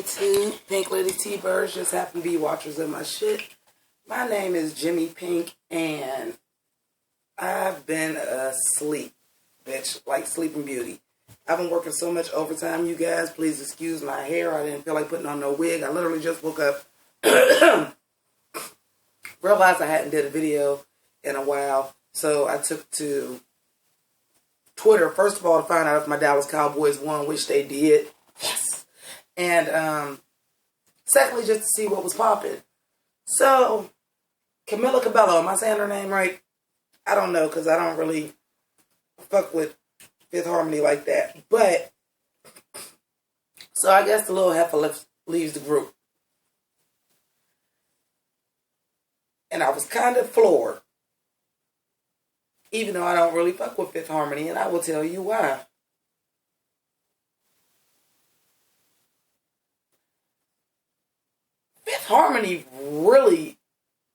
YouTube, Pink Lady T-Birds, just happen to be watchers of my shit. My name is Jimmy Pynk, and I've been asleep, bitch, like Sleeping Beauty. I've been working so much overtime, you guys. Please excuse my hair. I didn't feel like putting on no wig. I literally just woke up, realized I hadn't did a video in a while, so I took to Twitter, first of all, to find out if my Dallas Cowboys won, which they did. Yes. And secondly, just to see what was popping. So, Camila Cabello, am I saying her name right? I don't know, because I don't really fuck with Fifth Harmony like that. But, so I guess the little heifer leaves the group. And I was kind of floored. Even though I don't really fuck with Fifth Harmony, and I will tell you why. Fifth Harmony really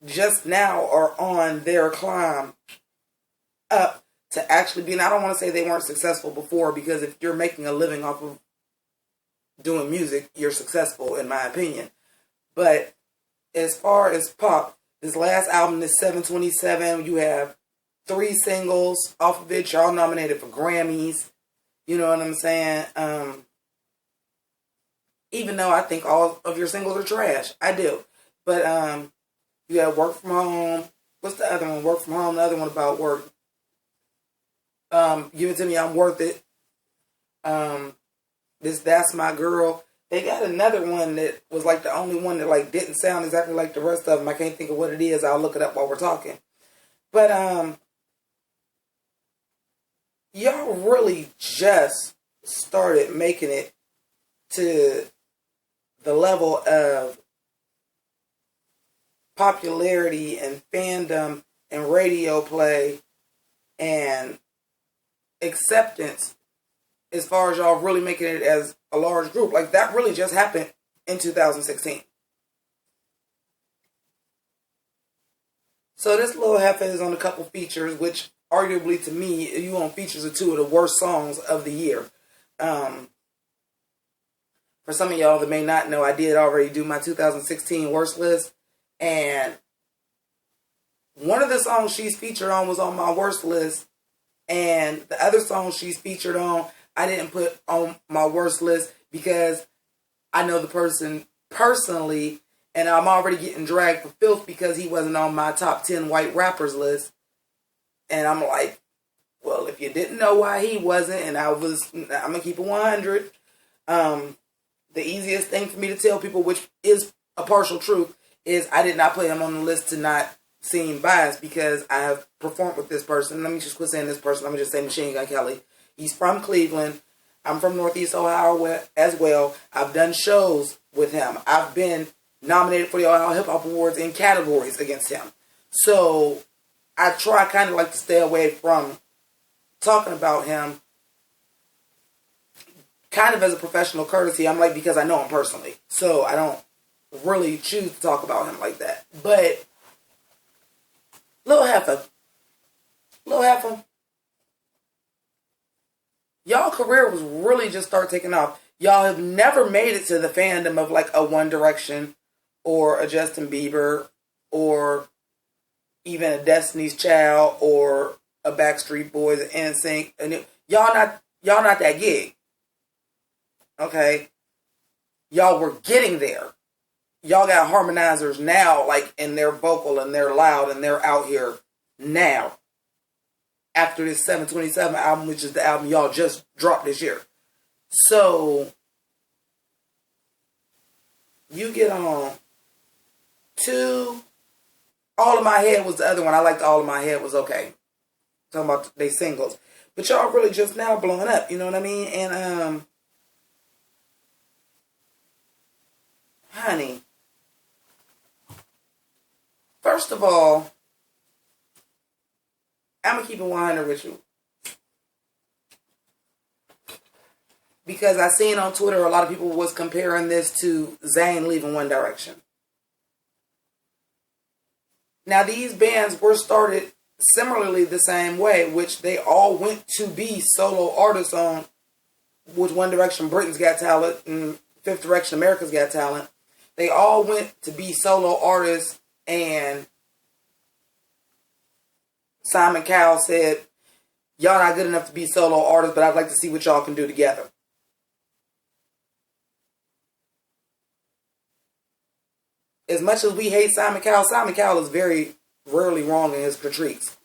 just now are on their climb up to actually be, and I don't want to say they weren't successful before, because if you're making a living off of doing music, you're successful in my opinion. But as far as pop, this last album is 727. You have 3 singles off of it. Y'all nominated for Grammys. You know what I'm saying? Even though I think all of your singles are trash. I do. But you have Work From Home. What's the other one? Work From Home. The other one about work. Give It To Me, I'm Worth It. That's My Girl. They got another one that was like the only one that like didn't sound exactly like the rest of them. I can't think of what it is. I'll look it up while we're talking. But y'all really just started making it to the level of popularity and fandom and radio play and acceptance as far as y'all really making it as a large group. Like, that really just happened in 2016. So this little heifer is on a couple features, which arguably to me, you on features are 2 of the worst songs of the year. For some of y'all that may not know, I did already do my 2016 worst list. And one of the songs she's featured on was on my worst list. And the other song she's featured on, I didn't put on my worst list because I know the person personally. And I'm already getting dragged for filth because he wasn't on my top 10 white rappers list. And I'm like, well, if you didn't know why he wasn't, and I'm going to keep it 100. The easiest thing for me to tell people, which is a partial truth, is I did not put him on the list to not seem biased because I have performed with this person. Let me just quit saying this person. Let me just say Machine Gun Kelly. He's from Cleveland. I'm from Northeast Ohio as well. I've done shows with him. I've been nominated for the Ohio Hip Hop Awards in categories against him. So I try kind of like to stay away from talking about him kind of as a professional courtesy. I'm like, because I know him personally. So I don't really choose to talk about him like that. But Lil Heifer, y'all career was really just start taking off. Y'all have never made it to the fandom of like a One Direction or a Justin Bieber or even a Destiny's Child or a Backstreet Boys, an NSYNC. And y'all not that gig. Okay? Y'all were getting there. Y'all got harmonizers now, like, and they're vocal and they're loud and they're out here now. After this 727 album, which is the album y'all just dropped this year. So, you get on to All in My Head was the other one. I liked All in My Head was okay. Talking about they singles. But y'all really just now blowing up, you know what I mean? And, honey, first of all, I'm going to keep it 100 with you. Because I seen on Twitter a lot of people was comparing this to Zayn leaving One Direction. Now, these bands were started similarly the same way, which they all went to be solo artists on, with One Direction, Britain's Got Talent, and Fifth Direction, America's Got Talent. They all went to be solo artists, and Simon Cowell said, y'all not good enough to be solo artists, but I'd like to see what y'all can do together. As much as we hate Simon Cowell is very rarely wrong in his critiques.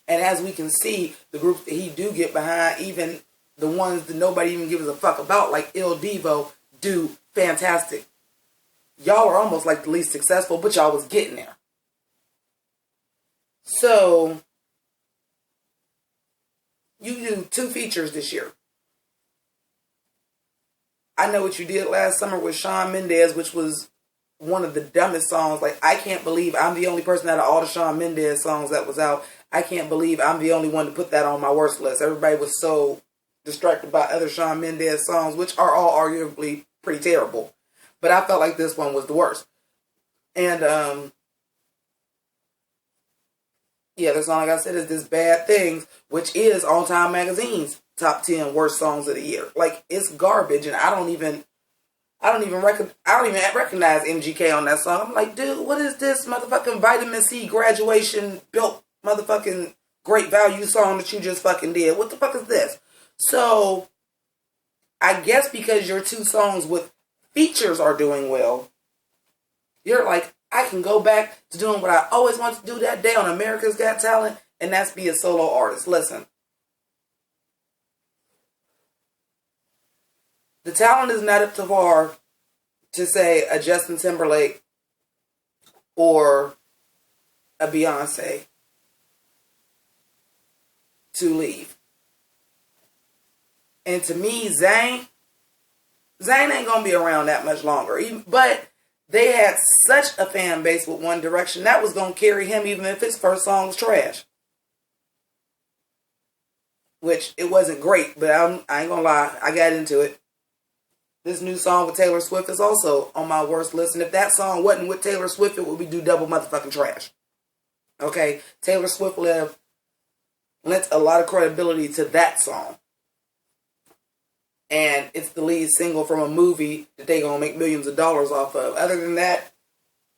And as we can see, the groups that he do get behind, even the ones that nobody even gives a fuck about, like Il Divo, do fantastic. Y'all are almost like the least successful, but y'all was getting there. So, you do 2 features this year. I Know What You Did Last Summer with Shawn Mendes, which was one of the dumbest songs. Like, I can't believe I'm the only person out of all the Shawn Mendes songs that was out. I can't believe I'm the only one to put that on my worst list. Everybody was so distracted by other Shawn Mendes songs, which are all arguably pretty terrible. But I felt like this one was the worst. And, yeah, the song, like I said, is This Bad Things, which is on Time Magazine's top 10 worst songs of the year. Like, it's garbage, and I don't even recognize MGK on that song. I'm like, dude, what is this motherfucking Vitamin C graduation built motherfucking great value song that you just fucking did? What the fuck is this? So, I guess because your 2 songs with features are doing well, you're like, I can go back to doing what I always wanted to do that day on America's Got Talent, and that's be a solo artist. Listen. The talent is not up to par to say a Justin Timberlake or a Beyonce to leave. And to me, Zayn ain't going to be around that much longer. But they had such a fan base with One Direction that was going to carry him even if his first song was trash. Which, it wasn't great, but I ain't going to lie, I got into it. This new song with Taylor Swift is also on my worst list. And if that song wasn't with Taylor Swift, it would be do double motherfucking trash. Okay? Taylor Swift lent a lot of credibility to that song. And it's the lead single from a movie that they gonna make millions of dollars off of. Other than that,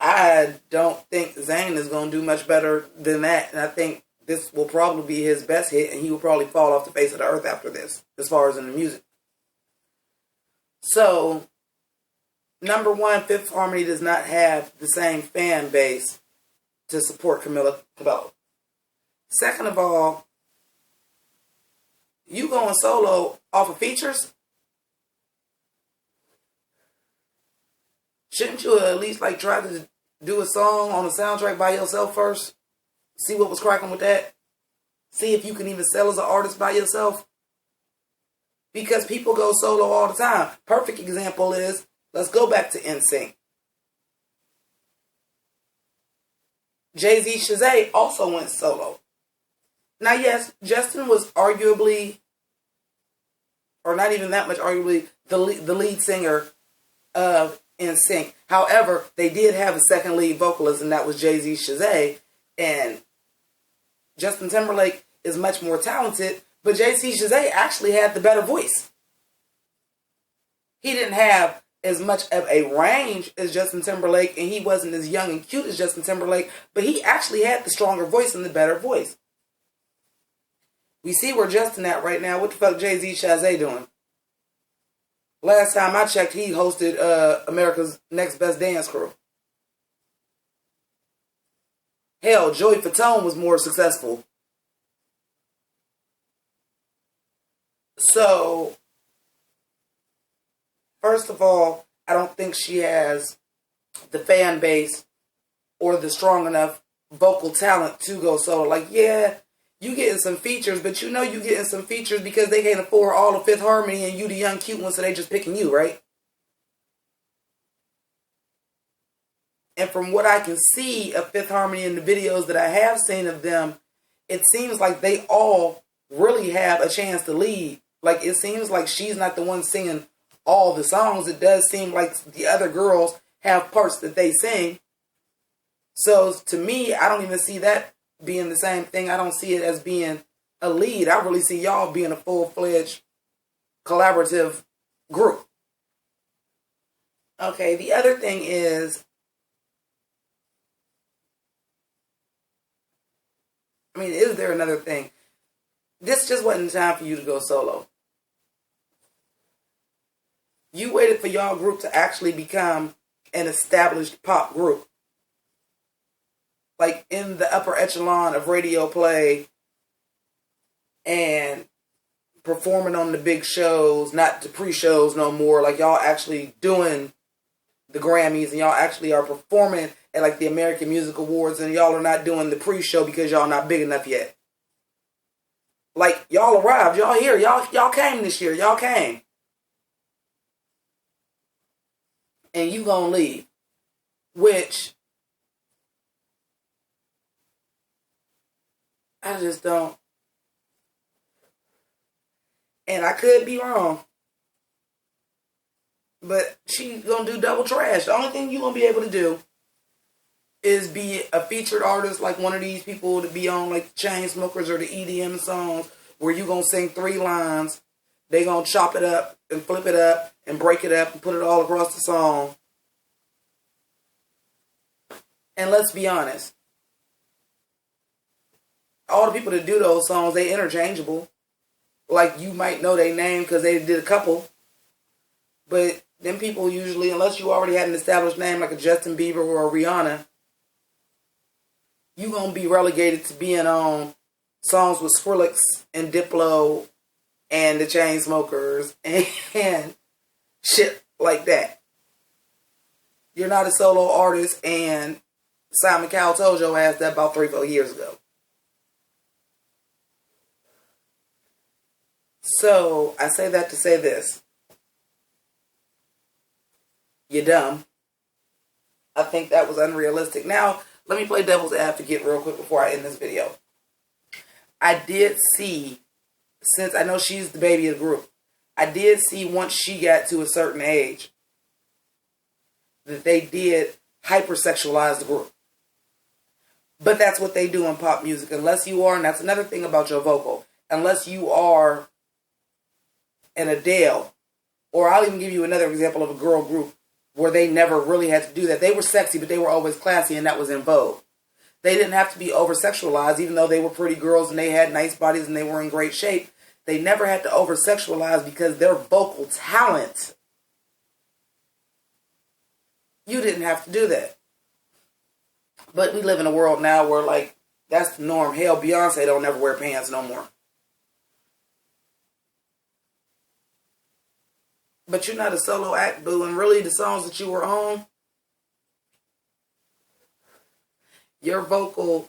I don't think Zayn is gonna do much better than that. And I think this will probably be his best hit, and he will probably fall off the face of the earth after this, as far as in the music. So, number one, Fifth Harmony does not have the same fan base to support Camila Cabello. Second of all, you going solo off of features? Shouldn't you at least like try to do a song on a soundtrack by yourself first? See what was cracking with that? See if you can even sell as an artist by yourself? Because people go solo all the time. Perfect example is, let's go back to NSYNC. Jay-Z Shazay also went solo. Now, yes, Justin was arguably, or not even that much arguably, the lead singer of NSYNC. However, they did have a second lead vocalist, and that was Jay-Z Shazay. And Justin Timberlake is much more talented, but Jay-Z Chazé actually had the better voice. He didn't have as much of a range as Justin Timberlake, and he wasn't as young and cute as Justin Timberlake, but he actually had the stronger voice and the better voice. We see where Justin at right now. What the fuck Jay-Z Chazé doing? Last time I checked, he hosted America's Next Best Dance Crew. Hell, Joey Fatone was more successful. So, first of all, I don't think she has the fan base or the strong enough vocal talent to go solo. Like, yeah, you getting some features, but you know you getting some features because they can't afford all of Fifth Harmony and you the young cute one, so they just picking you, right? And from what I can see of Fifth Harmony in the videos that I have seen of them, it seems like they all really have a chance to lead. Like, it seems like she's not the one singing all the songs. It does seem like the other girls have parts that they sing. So, to me, I don't even see that being the same thing. I don't see it as being a lead. I really see y'all being a full-fledged collaborative group. Okay, the other thing is, is there another thing? This just wasn't time for you to go solo. You waited for y'all group to actually become an established pop group. Like in the upper echelon of radio play and performing on the big shows, not the pre-shows no more. Like y'all actually doing the Grammys and y'all actually are performing at like the American Music Awards, and y'all are not doing the pre-show because y'all not big enough yet. Like y'all arrived, y'all here, y'all came this year, y'all came. And you gonna leave. Which I just don't. And I could be wrong. But she's gonna do double trash. The only thing you gonna be able to do is be a featured artist like one of these people to be on like the Chainsmokers or the EDM songs where you gonna sing 3 lines. They gonna chop it up and flip it up and break it up and put it all across the song. And let's be honest. All the people that do those songs, they interchangeable. Like, you might know their name because they did a couple. But them people usually, unless you already had an established name like a Justin Bieber or a Rihanna, you going to be relegated to being on songs with Skrillex and Diplo and the Chainsmokers and shit like that. You're not a solo artist, and Simon Cowell told your ass that about 3-4 years ago. So, I say that to say this. You're dumb. I think that was unrealistic. Now, let me play devil's advocate real quick before I end this video. I did see, since I know she's the baby of the group, I did see once she got to a certain age that they did hypersexualize the group. But that's what they do in pop music. Unless you are, and that's another thing about your vocal, unless you are an Adele, or I'll even give you another example of a girl group where they never really had to do that. They were sexy, but they were always classy, and that was in vogue. They didn't have to be over-sexualized, even though they were pretty girls and they had nice bodies and they were in great shape. They never had to over-sexualize because their vocal talent, you didn't have to do that. But we live in a world now where, like, that's the norm. Hell, Beyonce don't ever wear pants no more. But you're not a solo act, boo, and really the songs that you were on, your vocal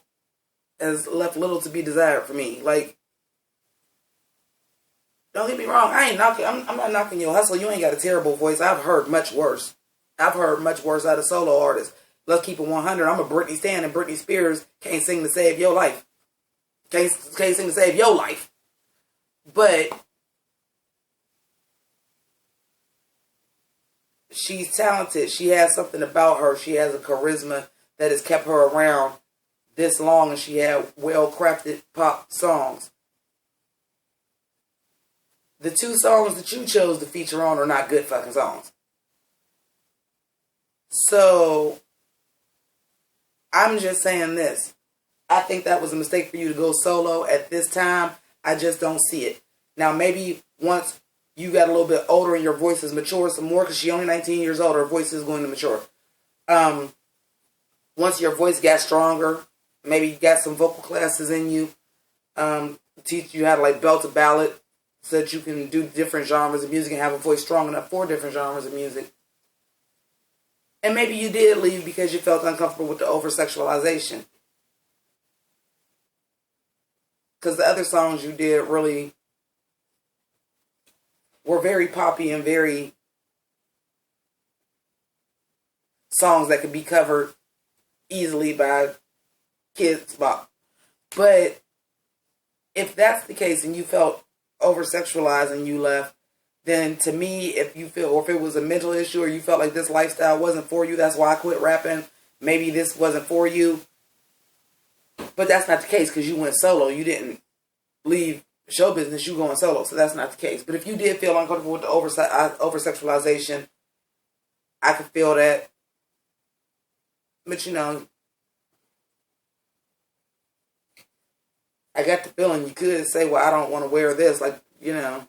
has left little to be desired for me. Like, don't get me wrong, I'm not knocking your hustle. You ain't got a terrible voice. I've heard much worse. I've heard much worse out of solo artists. Let's keep it 100. I'm a Britney Stan, and Britney Spears can't sing to save your life. Can't sing to save your life. But she's talented. She has something about her. She has a charisma that has kept her around this long, and she had well-crafted pop songs. The 2 songs that you chose to feature on are not good fucking songs. So, I'm just saying this. I think that was a mistake for you to go solo at this time. I just don't see it. Now, maybe once you got a little bit older and your voice has matured some more, because she's only 19 years old, her voice is going to mature. Once your voice got stronger, maybe you got some vocal classes in you, teach you how to like belt a ballad so that you can do different genres of music and have a voice strong enough for different genres of music. And maybe you did leave because you felt uncomfortable with the over-sexualization. Because the other songs you did really were very poppy and very songs that could be covered easily by kids pop. But if that's the case and you felt over-sexualized and you left, then to me, if you feel, or if it was a mental issue or you felt like this lifestyle wasn't for you, that's why I quit rapping, maybe this wasn't for you. But that's not the case because you went solo. You didn't leave show business, you going solo, so that's not the case. But if you did feel uncomfortable with the over-sexualization, I could feel that. But, you know, I got the feeling you could say, well, I don't want to wear this. Like, you know.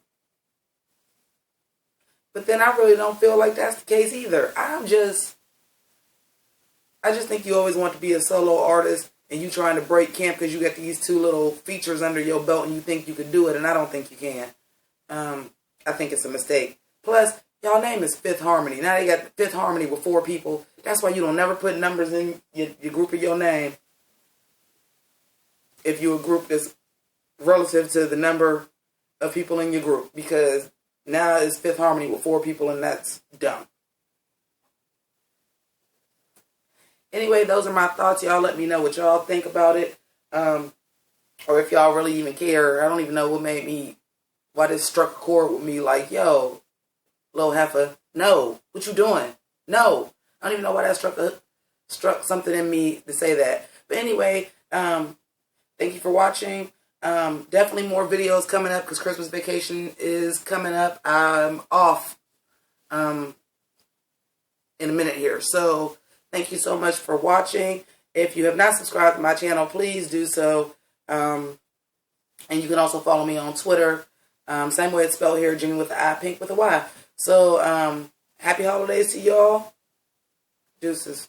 But then I really don't feel like that's the case either. I just think you always want to be a solo artist and you trying to break camp because you got these 2 little features under your belt and you think you could do it, and I don't think you can. I think it's a mistake. Plus, y'all name is Fifth Harmony. Now they got Fifth Harmony with 4 people. That's why you don't never put numbers in your group of your name if you're a group that's relative to the number of people in your group, because now it's Fifth Harmony with 4 people, and that's dumb. Anyway, those are my thoughts. Y'all let me know what y'all think about it. Or if y'all really even care. I don't even know why this struck a chord with me. Like, yo, little heifer, no. What you doing? No. I don't even know why that struck something in me to say that. But anyway, thank you for watching. Definitely more videos coming up because Christmas vacation is coming up. I'm off in a minute here. So thank you so much for watching. If you have not subscribed to my channel, please do so. And you can also follow me on Twitter. Same way it's spelled here, Jimmi with the I, Pynk with a Y. So happy holidays to y'all. Deuces.